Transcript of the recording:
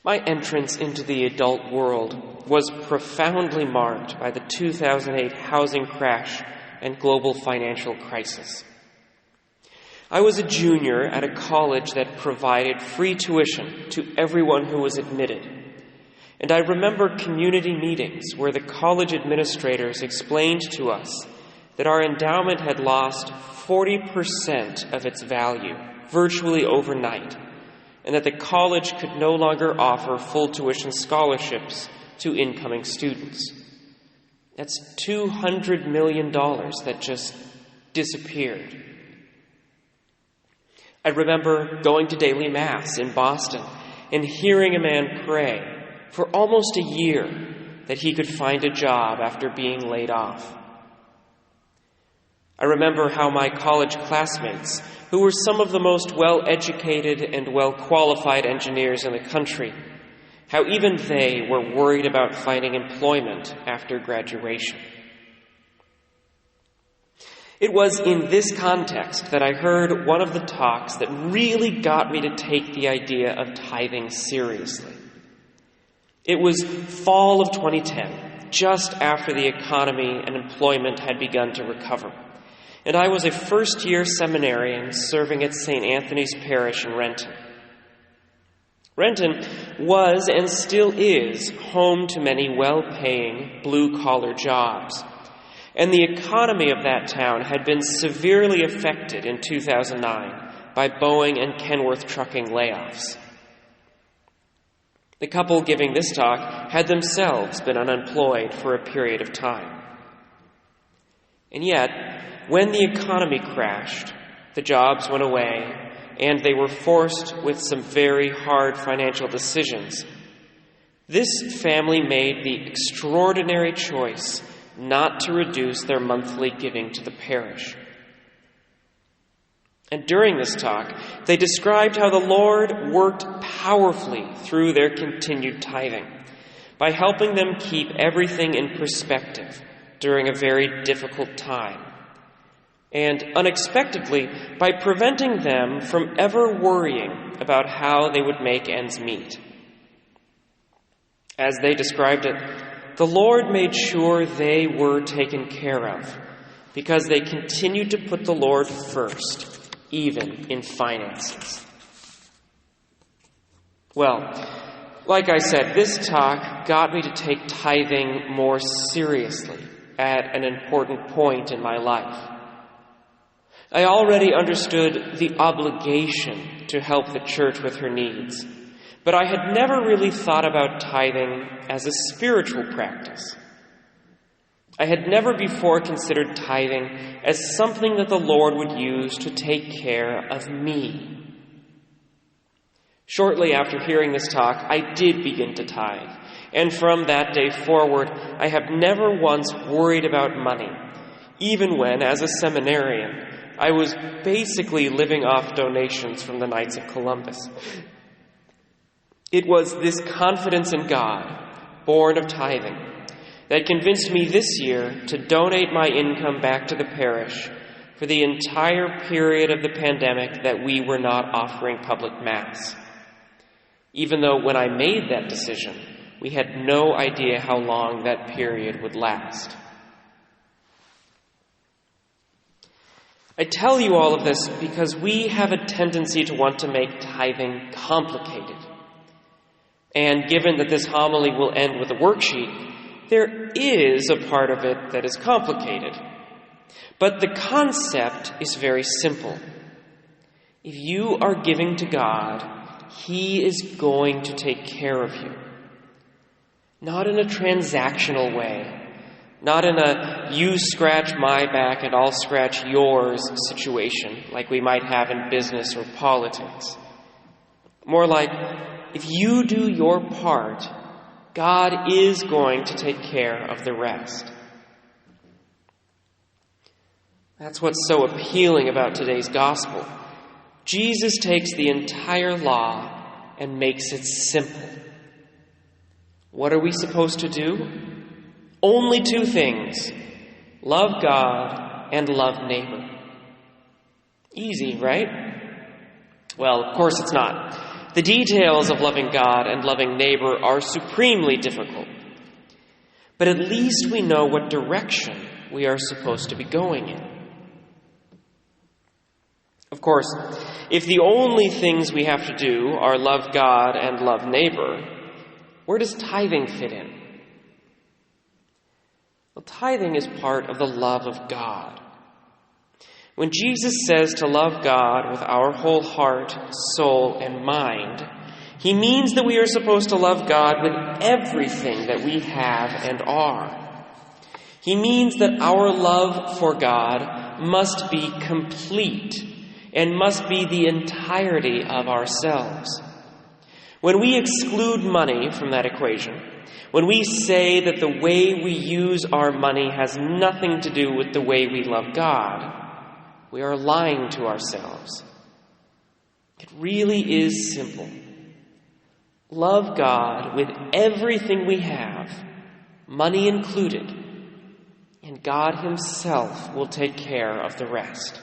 My entrance into the adult world was profoundly marked by the 2008 housing crash and global financial crisis. I was a junior at a college that provided free tuition to everyone who was admitted, and I remember community meetings where the college administrators explained to us that our endowment had lost 40% of its value virtually overnight, and that the college could no longer offer full tuition scholarships to incoming students. That's $200 million that just disappeared. I remember going to daily mass in Boston and hearing a man pray for almost a year that he could find a job after being laid off. I remember how my college classmates, who were some of the most well-educated and well-qualified engineers in the country, how even they were worried about finding employment after graduation. It was in this context that I heard one of the talks that really got me to take the idea of tithing seriously. It was fall of 2010, just after the economy and employment had begun to recover, and I was a first-year seminarian serving at St. Anthony's Parish in Renton. Renton was and still is home to many well-paying blue-collar jobs, and the economy of that town had been severely affected in 2009 by Boeing and Kenworth trucking layoffs. The couple giving this talk had themselves been unemployed for a period of time. And yet, when the economy crashed, the jobs went away, and they were forced with some very hard financial decisions, this family made the extraordinary choice not to reduce their monthly giving to the parish. And during this talk, they described how the Lord worked powerfully through their continued tithing by helping them keep everything in perspective during a very difficult time, and unexpectedly by preventing them from ever worrying about how they would make ends meet. As they described it, the Lord made sure they were taken care of because they continued to put the Lord first, even in finances. Well, like I said, this talk got me to take tithing more seriously at an important point in my life. I already understood the obligation to help the church with her needs, but I had never really thought about tithing as a spiritual practice. I had never before considered tithing as something that the Lord would use to take care of me. Shortly after hearing this talk, I did begin to tithe, and from that day forward, I have never once worried about money, even when, as a seminarian, I was basically living off donations from the Knights of Columbus. It was this confidence in God, born of tithing, that convinced me this year to donate my income back to the parish for the entire period of the pandemic that we were not offering public Mass, even though when I made that decision, we had no idea how long that period would last. I tell you all of this because we have a tendency to want to make tithing complicated. And given that this homily will end with a worksheet, there is a part of it that is complicated. But the concept is very simple. If you are giving to God, He is going to take care of you. Not in a transactional way. Not in a you scratch my back and I'll scratch yours situation like we might have in business or politics. More like, if you do your part, God is going to take care of the rest. That's what's so appealing about today's gospel. Jesus takes the entire law and makes it simple. What are we supposed to do? Only two things: love God and love neighbor. Easy, right? Well, of course it's not. The details of loving God and loving neighbor are supremely difficult. But at least we know what direction we are supposed to be going in. Of course, if the only things we have to do are love God and love neighbor, where does tithing fit in? Well, tithing is part of the love of God. When Jesus says to love God with our whole heart, soul, and mind, he means that we are supposed to love God with everything that we have and are. He means that our love for God must be complete and must be the entirety of ourselves. When we exclude money from that equation, when we say that the way we use our money has nothing to do with the way we love God, we are lying to ourselves. It really is simple. Love God with everything we have, money included, and God Himself will take care of the rest.